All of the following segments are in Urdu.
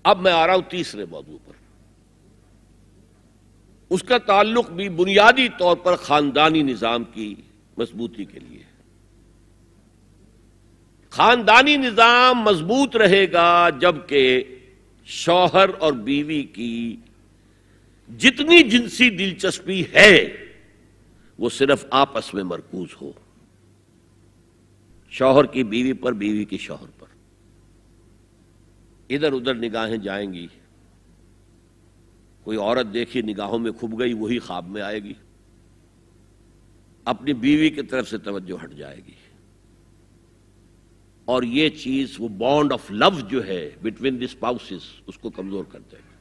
اب میں آ رہا ہوں تیسرے موضوع پر. اس کا تعلق بھی بنیادی طور پر خاندانی نظام کی مضبوطی کے لیے. خاندانی نظام مضبوط رہے گا جبکہ شوہر اور بیوی کی جتنی جنسی دلچسپی ہے وہ صرف آپس میں مرکوز ہو. شوہر کی بیوی پر، بیوی کی شوہر پر. ادھر ادھر نگاہیں جائیں گی. کوئی عورت دیکھی نگاہوں میں کھب گئی، وہی خواب میں آئے گی. اپنی بیوی کی طرف سے توجہ ہٹ جائے گی. اور یہ چیز، وہ بانڈ آف لو جو ہے بٹوین دی اسپاؤسز، اس کو کمزور کر دے گا.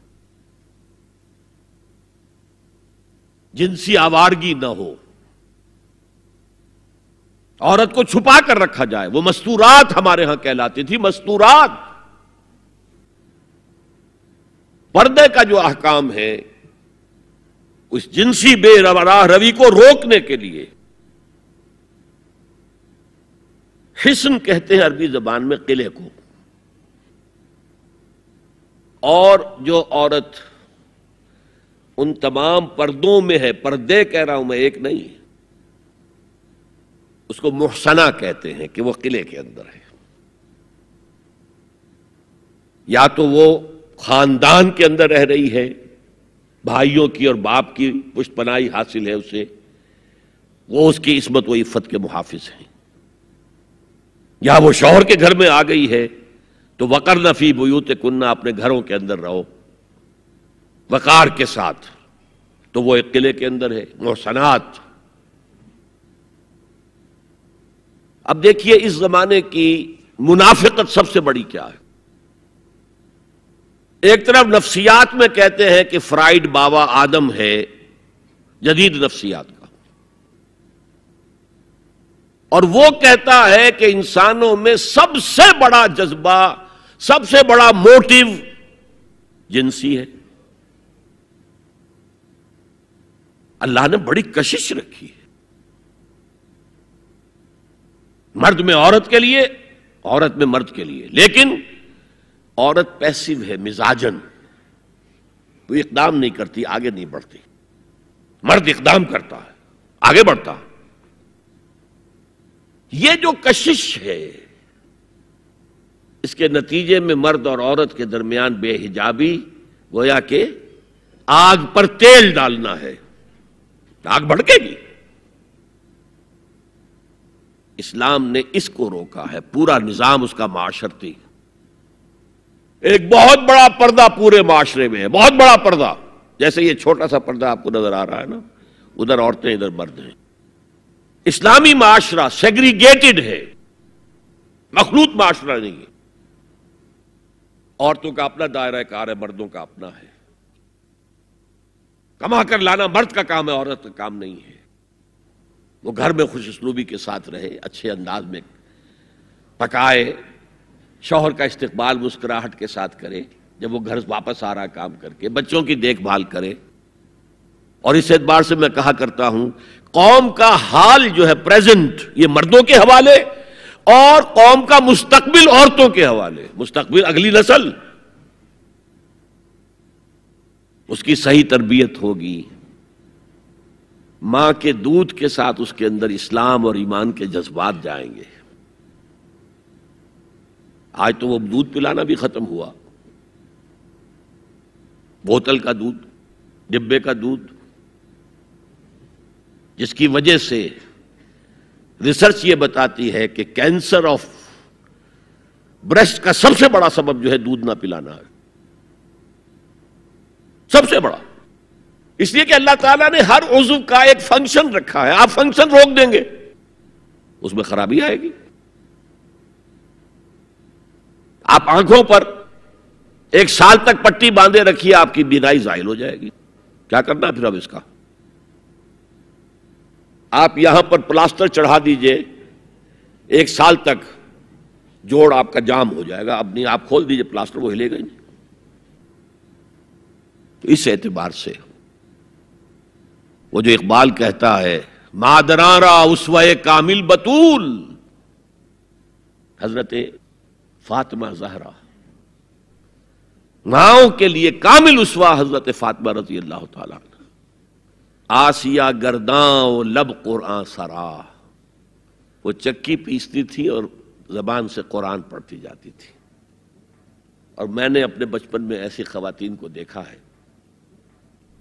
جنسی آوارگی نہ ہو، عورت کو چھپا کر رکھا جائے. وہ مستورات ہمارے ہاں کہلاتی تھی، مستورات. پردے کا جو احکام ہے اس جنسی بے راہ روی کو روکنے کے لیے، حسن کہتے ہیں عربی زبان میں قلعے کو. اور جو عورت ان تمام پردوں میں ہے، پردے کہہ رہا ہوں میں، ایک نہیں، اس کو محسنہ کہتے ہیں کہ وہ قلعے کے اندر ہے. یا تو وہ خاندان کے اندر رہ رہی ہے، بھائیوں کی اور باپ کی پشت پناہی حاصل ہے اسے، وہ اس کی عصمت و عفت کے محافظ ہیں. یا وہ شوہر کے گھر میں آ گئی ہے تو وقرن فی بیوتکن، اپنے گھروں کے اندر رہو وقار کے ساتھ. تو وہ ایک قلعے کے اندر ہے، محسنات. اب دیکھیے اس زمانے کی منافقت سب سے بڑی کیا ہے. ایک طرف نفسیات میں کہتے ہیں کہ فرائیڈ بابا آدم ہے جدید نفسیات کا، اور وہ کہتا ہے کہ انسانوں میں سب سے بڑا جذبہ، سب سے بڑا موٹیو جنسی ہے. اللہ نے بڑی کشش رکھی ہے، مرد میں عورت کے لیے، عورت میں مرد کے لیے. لیکن عورت پیسیو ہے مزاجن، وہ اقدام نہیں کرتی، آگے نہیں بڑھتی. مرد اقدام کرتا ہے، آگے بڑھتا. یہ جو کشش ہے، اس کے نتیجے میں مرد اور عورت کے درمیان بے حجابی گویا کہ آگ پر تیل ڈالنا ہے. آگ بھڑکے گی. اسلام نے اس کو روکا ہے. پورا نظام اس کا معاشرتی، ایک بہت بڑا پردہ پورے معاشرے میں ہے، بہت بڑا پردہ. جیسے یہ چھوٹا سا پردہ آپ کو نظر آ رہا ہے نا، ادھر عورتیں ادھر مرد ہیں. اسلامی معاشرہ سیگریگیٹڈ ہے، مخلوط معاشرہ نہیں ہے. عورتوں کا اپنا دائرہ کار ہے، مردوں کا اپنا ہے. کما کر لانا مرد کا کام ہے، عورت کا کام نہیں ہے. وہ گھر میں خوش اسلوبی کے ساتھ رہے، اچھے انداز میں پکائے، شوہر کا استقبال مسکراہٹ کے ساتھ کرے جب وہ گھر واپس آ رہا کام کر کے، بچوں کی دیکھ بھال کرے. اور اس اعتبار سے میں کہا کرتا ہوں، قوم کا حال جو ہے پریزنٹ، یہ مردوں کے حوالے، اور قوم کا مستقبل عورتوں کے حوالے. مستقبل اگلی نسل، اس کی صحیح تربیت ہوگی. ماں کے دودھ کے ساتھ اس کے اندر اسلام اور ایمان کے جذبات جائیں گے. آج تو وہ دودھ پلانا بھی ختم ہوا. بوتل کا دودھ، ڈبے کا دودھ، جس کی وجہ سے ریسرچ یہ بتاتی ہے کہ کینسر آف بریسٹ کا سب سے بڑا سبب جو ہے دودھ نہ پلانا ہے. سب سے بڑا. اس لیے کہ اللہ تعالیٰ نے ہر عضو کا ایک فنکشن رکھا ہے. آپ فنکشن روک دیں گے اس میں خرابی آئے گی. آپ آنکھوں پر 1 سال تک پٹی باندھے رکھیے، آپ کی بینائی زائل ہو جائے گی. کیا کرنا پھر اب اس کا؟ آپ یہاں پر پلاسٹر چڑھا دیجئے، 1 سال تک جوڑ آپ کا جام ہو جائے گا. اب نہیں، آپ کھول دیجئے پلاسٹر، وہ ہلے گا نہیں. تو اس اعتبار سے وہ جو اقبال کہتا ہے، مادران را اسوہ کامل بطول، حضرت فاطمہ زہرا ماؤں کے لیے کامل اسوہ حضرت فاطمہ رضی اللہ تعالیٰ عنہ. آسیہ گرداں و لب قرآن سرا، وہ چکی پیستی تھی اور زبان سے قرآن پڑھتی جاتی تھی. اور میں نے اپنے بچپن میں ایسی خواتین کو دیکھا ہے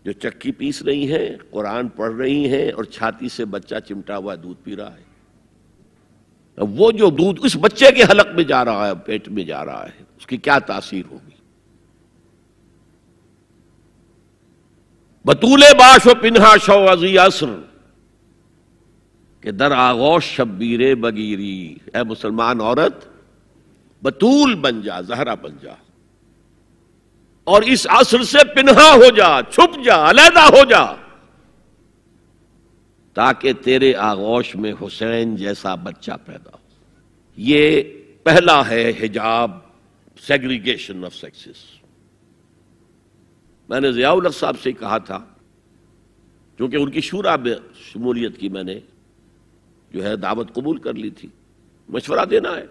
جو چکی پیس رہی ہیں، قرآن پڑھ رہی ہیں اور چھاتی سے بچہ چمٹا ہوا دودھ پی رہا ہے. وہ جو دودھ اس بچے کے حلق میں جا رہا ہے، پیٹ میں جا رہا ہے، اس کی کیا تاثیر ہوگی. بطول باش و پنہا شو ازی عصر کہ در آغوش شبیر بگیری. اے مسلمان عورت، بطول بن جا، زہرا بن جا، اور اس عصر سے پنہا ہو جا، چھپ جا، علیحدہ ہو جا، تاکہ تیرے آغوش میں حسین جیسا بچہ پیدا ہو. یہ پہلا ہے حجاب، سیگریگیشن آف سیکسز. میں نے ضیاء الحق صاحب سے کہا تھا، کیونکہ ان کی شورا میں شمولیت کی میں نے جو ہے دعوت قبول کر لی تھی. مشورہ دینا ہے.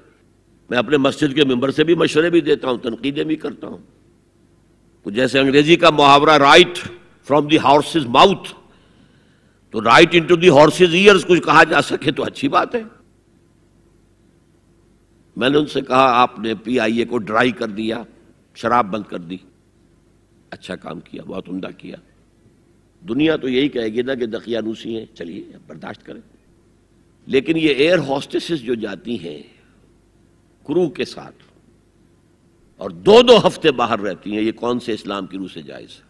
میں اپنے مسجد کے ممبر سے بھی مشورے بھی دیتا ہوں، تنقیدیں بھی کرتا ہوں. جیسے انگریزی کا محاورہ right from the horse's mouth, تو right into the horse's ears کچھ کہا جا سکے تو اچھی بات ہے. میں نے ان سے کہا آپ نے پی آئی اے کو ڈرائی کر دیا، شراب بند کر دی. اچھا کام کیا، بہت عمدہ کیا. دنیا تو یہی کہے گی نا کہ دقیانوسی ہیں، چلیے برداشت کریں. لیکن یہ ایئر ہوسٹسز جو جاتی ہیں کرو کے ساتھ اور 2 ہفتے باہر رہتی ہیں، یہ کون سے اسلام کی روح سے جائز ہے؟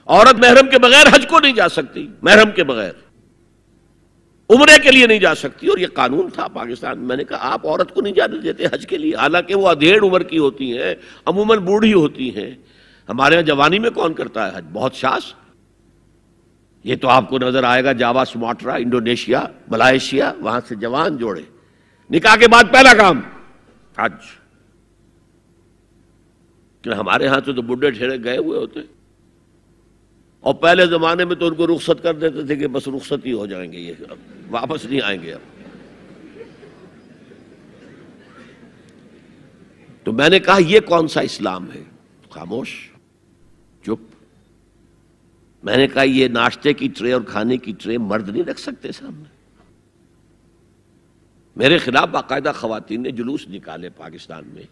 عورت محرم کے بغیر حج کو نہیں جا سکتی، محرم کے بغیر عمرے کے لیے نہیں جا سکتی. اور یہ قانون تھا پاکستان. میں نے کہا آپ عورت کو نہیں جانے دیتے حج کے لیے، حالانکہ وہ ادھیڑ عمر کی ہوتی ہیں، عموماً بوڑھی ہوتی ہیں. ہمارے یہاں جوانی میں کون کرتا ہے حج؟ بہت شاس. یہ تو آپ کو نظر آئے گا جاوا، سماٹرا، انڈونیشیا، ملائیشیا، وہاں سے جوان جوڑے نکاح کے بعد پہلا کام حج. کہ ہمارے ہاں سے تو بڈھے ٹھیرے گئے ہوئے ہوتے، اور پہلے زمانے میں تو ان کو رخصت کر دیتے تھے کہ بس رخصت ہی ہو جائیں گے، یہ واپس نہیں آئیں گے اب. تو میں نے کہا یہ کون سا اسلام ہے؟ خاموش، چپ. میں نے کہا یہ ناشتے کی ٹرے اور کھانے کی ٹرے مرد نہیں رکھ سکتے سامنے. میرے خلاف باقاعدہ خواتین نے جلوس نکالے پاکستان میں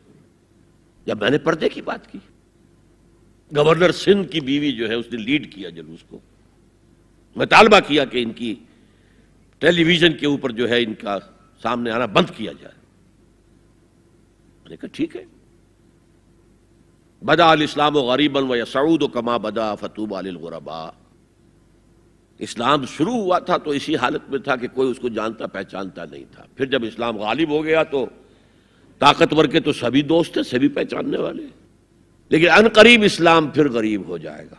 جب میں نے پردے کی بات کی. گورنر سندھ کی بیوی جو ہے اس نے لیڈ کیا جلوس کو. میں طالبہ کیا کہ ان کی ٹیلی ویژن کے اوپر جو ہے ان کا سامنے آنا بند کیا جائے. میں نے کہا ٹھیک ہے. بدا الاسلام غریبا ویسعود کما بدا فطوبی للغرباء. اسلام شروع ہوا تھا تو اسی حالت میں تھا کہ کوئی اس کو جانتا پہچانتا نہیں تھا. پھر جب اسلام غالب ہو گیا تو طاقتور کے تو سبھی دوست ہیں، سبھی پہچاننے والے. لیکن ان قریب اسلام پھر غریب ہو جائے گا.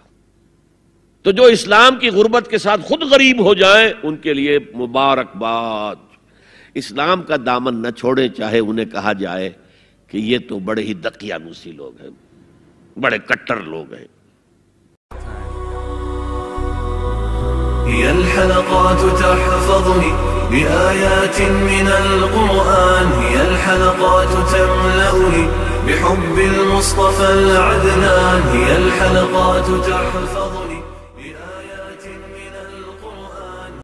تو جو اسلام کی غربت کے ساتھ خود غریب ہو جائیں ان کے لیے مبارکباد. اسلام کا دامن نہ چھوڑے، چاہے انہیں کہا جائے کہ یہ تو بڑے ہی دقیانوسی لوگ ہیں، بڑے کٹر لوگ ہیں. هي الحلقات تحفظني بآيات من القرآن، هي الحلقات تملأني بحب المصطفى العدنان، هي الحلقات تحفظني